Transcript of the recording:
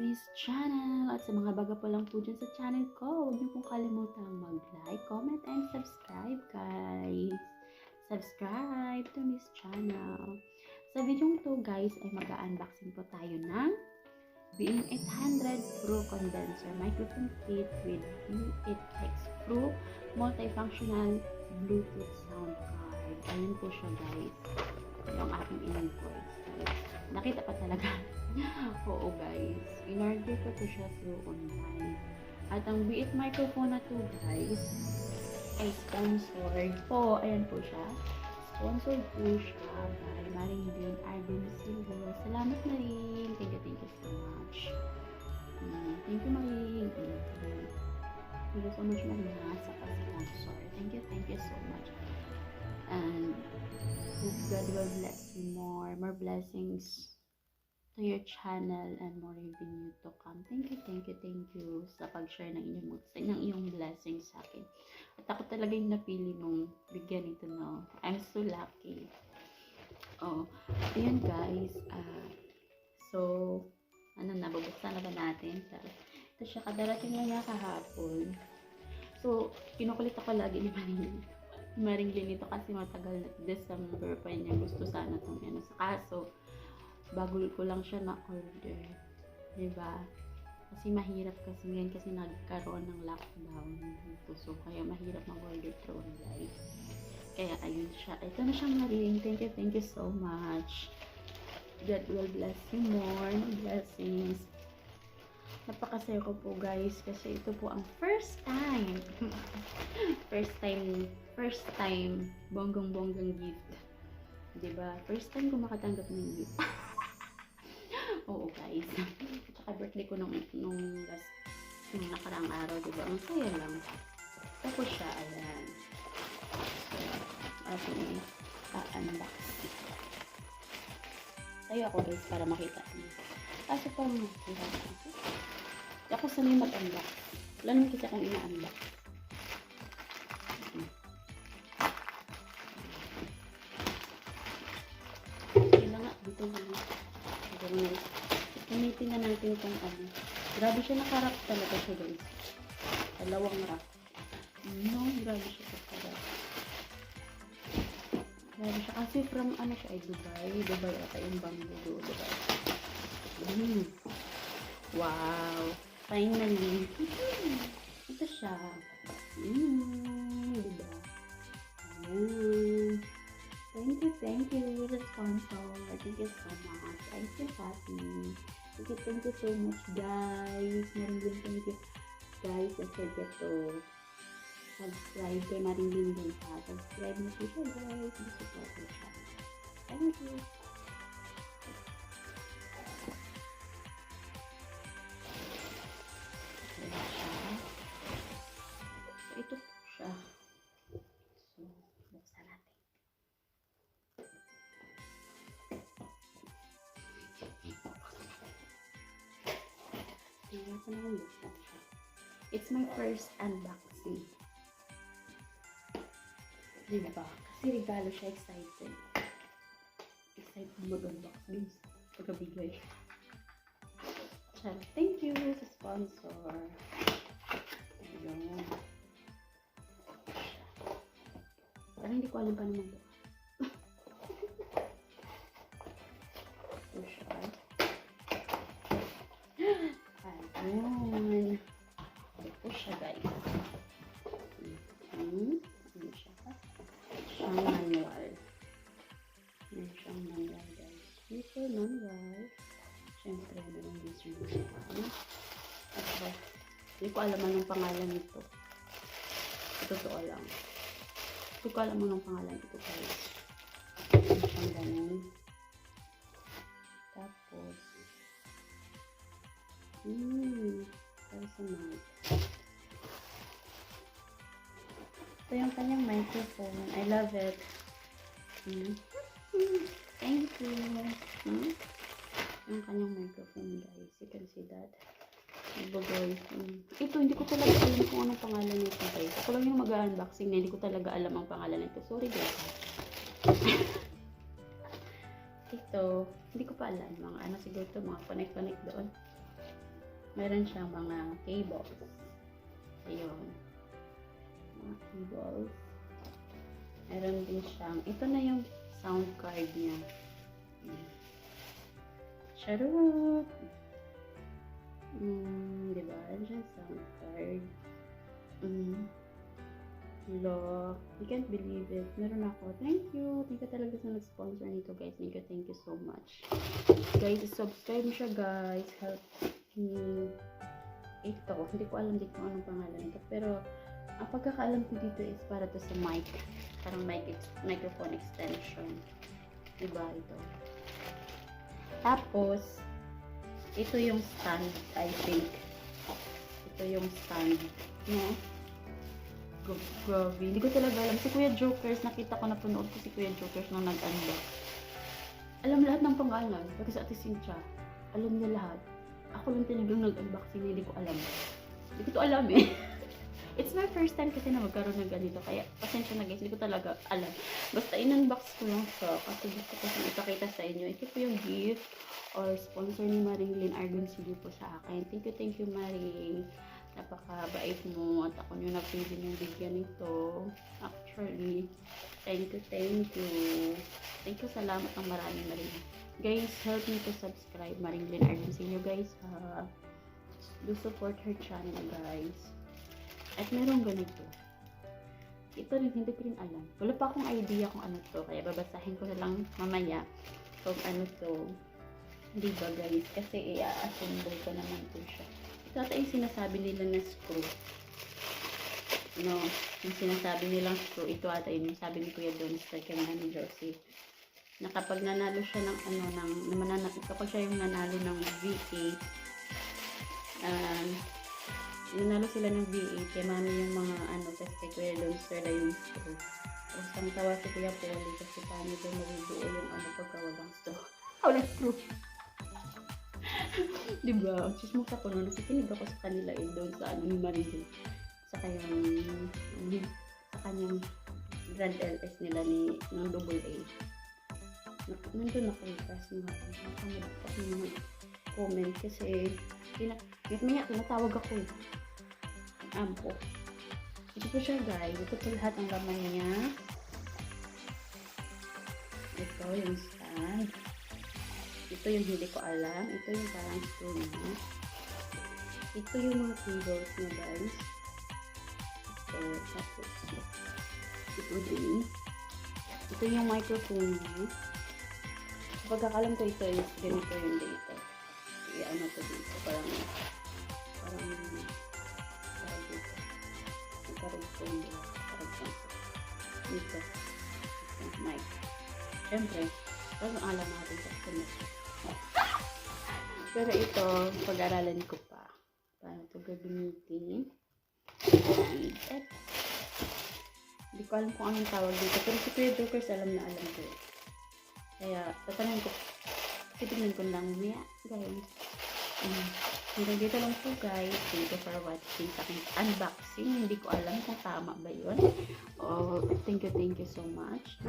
Mhies channel. At sa mga baga pa lang po dyan sa channel ko, huwag niyo pong kalimutang mag-like, comment, and subscribe, guys. Subscribe to Mhies channel. Sa video to, guys, ay mag-unboxing po tayo ng BM800 Pro Condenser Microphone Kit with B8X Pro Multifunctional Bluetooth Sound Card. Ayun po siya, guys. Yung aking in-invoice. Nakita pa talaga. Oo, guys. In-order ko to siya through online. At ang B8 microphone na to, guys, ay sponsored po. Ayan po siya. Sponsored po siya by Maring Arbin Silver. Salamat, Maring. Thank you so much. Thank you, Maring. Thank you so much, Maring, sa pa-sponsor. Thank you so much. And hope God will bless you more blessings to your channel and more revenue to come. Thank you sa pag-share ng iyong blessings sa akin. At ako talaga yung napili mong bigyan ito, no? I'm so lucky. Oh, ayan, guys. So, nabubuksan na ba natin? Ito siya, kadarating lang niya kahapon. So, kinukulit ako lagi ni Maring nito kasi matagal na December pa niya gusto sana itong sa kaso bago ko lang siya na-order, diba? Kasi mahirap kasi ngayon kasi nagkaroon ng lockdown dito, so kaya mahirap mag-order through online. Kaya ayun siya, ito na siya, Maring. Thank you so much. God will bless you more. Blessings. Napakasaya ko po, guys, kasi ito po ang first time bonggang gift, diba? First time ko makatanggap ng gift. Oo, guys. At saka birthday ko nung nakaraang araw, diba? Ang saya lang. Tapos siya, ayan. So, ating unbox. Tayo ako, guys, para makita niyo. Kasi parang ako sanay mag-unbox. Wala naman kasi akong ina-unbox. Kailan nga, dito na. Gamitin na natin itong Grabe siya, nakarap talaga siya, guys. Dalawang rack. No, grabe siya nakarap. Grabe siya. Kasi from siya ay Dubai. Dubai ata yung banggo do, Dubai. Wow! Finally! Ito siya. Diba? Thank you, the sponsor. Thank you so much. I'm so happy. Thank you so much, guys. Thank you, guys. Don't forget to subscribe kay Maring din pa. Subscribe mo siya, guys. Support mo siya. Thank you. Ito po siya. So, buksan natin. It's my first unboxing. Diba? Kasi regalo siya, excited. Excited mag-unbox, guys. Pagkabigay. Thank you sa sponsor. Ayun. Parang hindi ko alam pa naman ito. Ito siya. Ayun. Ito siya, guys. Ano siya? Siyang manual. Yan siyang manual, guys. User manual. Siyempre, meron user manual. At ba, hindi ko alam anong pangalan nito. Totoo lang. Hindi ko alam anong pangalan ito, guys. Yan siyang ganun. Tapos, personal. Ito yung kanyang microphone. I love it. Thank you. Yung kanyang microphone, guys. You can see that. Ito, hindi ko talaga alam kung anong pangalan nito, guys. Ako lang yung mag-unboxing na hindi ko talaga alam ang pangalan nito. Sorry, guys. Ito, hindi ko pa alam. Mga siguro ito, mga connect doon. Meron siyang mga cables. Ayun. Mga cables. Meron din siyang, ito na yung sound card niya. Charot! Diba? Meron siyang sound card. Hello. I can't believe it. Meron ako. Thank you. Thank you talaga sa nag-sponsor nito, guys. Thank you so much. Guys, subscribe mo siya, guys. Help me. Ito. Hindi ko alam dito anong pangalan nito. Pero, ang pagkakaalam ko dito is para to sa mic. Parang microphone extension. Diba? Ito. Tapos, ito yung stand, I think. Ito yung stand. No? Grabe. Hindi ko talaga alam. Si Kuya Jokers, nakita ko, napanood ko si Kuya Jokers nung nag-unbox. Alam lahat ng pangalan. Pati sa Ate Cynthia. Alam niya lahat. Ako lang talagang nag-unboxing. Hindi ko alam. Hindi ko to alam eh. It's my first time kasi na magkaroon ng ganito. Kaya, pasensya na guys. Hindi ko talaga alam. Basta in-unbox ko lang siya. Kasi gusto ko siyang ipakita sa inyo. Ito po yung gift or sponsor ni Maring Argoncillo po sa akin. Thank you, Maring. Napakabait mo at ako yung napili ng bigyan nito. Actually, thank you. Thank you, salamat ng maraming. Guys, help me to subscribe Maring Argoncillo, guys. Do support her channel, guys. At meron ganito. Ito rin, hindi ko rin alam. Wala pa akong idea kung ano to. Kaya babasahin ko na lang mamaya kung ano to. Diba, guys? Kasi i-assemble ko naman to siya. Ito ata yung sinasabi nila na screw. No, yung sinasabi nilang screw, ito ata yun yung sabi ni Kuya Donster kay Mami Josie. Na kapag nanalo siya ng kapag siya yung nanalo ng V8, nanalo sila ng V8, kay Mami yung mga tapos kay Kuya Donster na yung screw. Tapos ang tawa si Kuya Polly kasi paano doon mabubuo yung pagka walang straw. Walang screw. Diba? Chismo sa ko noon. Nakikinig ako sa kanila doon sa ni Marilu. Sa kanyang Grand LS nila ng AA. Nandun ako kasi nakakamulak ako ng comment kasi maya tinatawag ako eh. Ampo. Ito po siya, guys. Ito po lahat ang laman niya. Ito yung stand. Ito yung hindi ko alam. Ito yung parang screw niya. Ito yung mga cables niya, guys. Ito, tapos ito din. Ito yung microphone niya. Pagkakalam ko ito is ganito yung dito. I-ano ko dito. Parang dito. Parang dito. Dito. Mic. Siyempre, parang alam natin sa sunod. Pero ito, pag-aralan ko pa. Paano ito gagamitin? Hindi ko alam kung anong tawag dito. Pero si Kuya Jokers, alam na alam ko. Kaya, tatanong ko. Titignan ko lang mamaya, guys. Hanggang dito lang po, guys. Thank you for watching sa aking unboxing. Hindi ko alam kung tama ba yun. Oh, thank you so much.